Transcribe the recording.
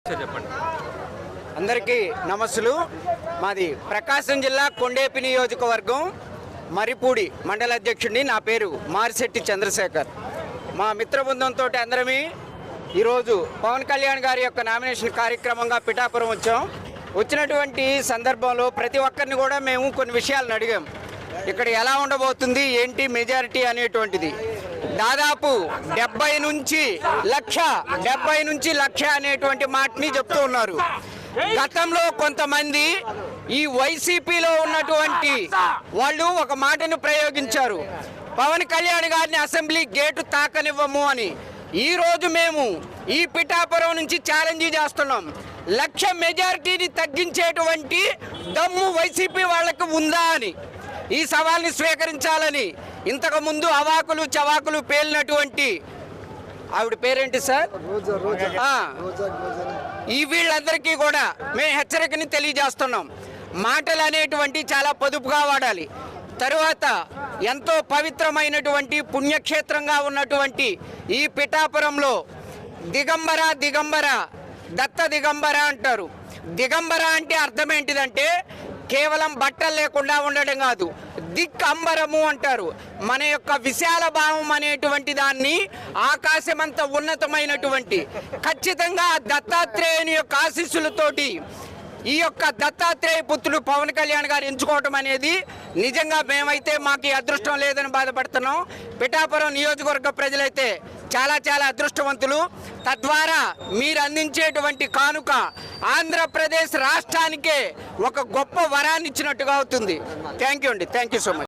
చెప్పండి. అందరికీ నమస్సులు. మాది ప్రకాశం జిల్లా కొండేపి నియోజకవర్గం మరిపూడి మండల అధ్యక్షుడిని. నా పేరు మారిశెట్టి చంద్రశేఖర్. మా మిత్ర బృందంతో అందరమీ ఈరోజు పవన్ కళ్యాణ్ గారి యొక్క నామినేషన్ కార్యక్రమంగా పిఠాపురం వచ్చాం. వచ్చినటువంటి సందర్భంలో ప్రతి ఒక్కరిని కూడా మేము కొన్ని విషయాలను అడిగాం. ఇక్కడ ఎలా ఉండబోతుంది, ఏంటి మెజారిటీ అనేటువంటిది. దాదాపు 70 నుంచి లక్ష అనేటువంటి మాటని చెప్తూ ఉన్నారు. గతంలో కొంతమంది ఈ వైసీపీలో ఉన్నటువంటి వాళ్ళు ఒక మాటను ప్రయోగించారు, పవన్ కళ్యాణ్ గారిని అసెంబ్లీ గేటు తాకనివ్వము అని. ఈరోజు మేము ఈ పిఠాపురం నుంచి ఛాలెంజ్ చేస్తున్నాం. 1,00,000 మెజారిటీని తగ్గించేటువంటి దమ్ము వైసీపీ వాళ్ళకు ఉందా అని ఈ సవాల్ని స్వీకరించాలని ఇంతకుముందు అవాకులు చవాకులు పేలినటువంటి ఆవిడ పేరేంటి సార్, ఈ వీళ్ళందరికీ కూడా మేము హెచ్చరికని తెలియజేస్తున్నాం. మాటలు అనేటువంటి చాలా పొదుపుగా వాడాలి. తరువాత ఎంతో పవిత్రమైనటువంటి పుణ్యక్షేత్రంగా ఉన్నటువంటి ఈ పిఠాపురంలో దిగంబర దత్త దిగంబర అంటారు. దిగంబర అంటే అర్థం ఏంటిదంటే కేవలం బట్టలు లేకుండా ఉండడం కాదు, దిక్కంబరము అంటారు. మన యొక్క విశాల భావం అనేటువంటి దాన్ని ఆకాశమంత ఉన్నతమైనటువంటి ఖచ్చితంగా దత్తాత్రేయుని యొక్క ఆశీస్సులతోటి ఈ యొక్క దత్తాత్రేయ పుత్రుడు పవన్ కళ్యాణ్ గారు ఎంచుకోవటం అనేది నిజంగా మేమైతే మాకు అదృష్టం లేదని బాధపడుతున్నాం. పిఠాపురం నియోజకవర్గ ప్రజలైతే చాలా అదృష్టవంతులు. తద్వారా మీరు అందించేటువంటి కానుక ఆంధ్రప్రదేశ్ రాష్ట్రానికే ఒక గొప్ప వరాన్ని ఇచ్చినట్టుగా అవుతుంది. థ్యాంక్ యూ అండి. Thank you so much.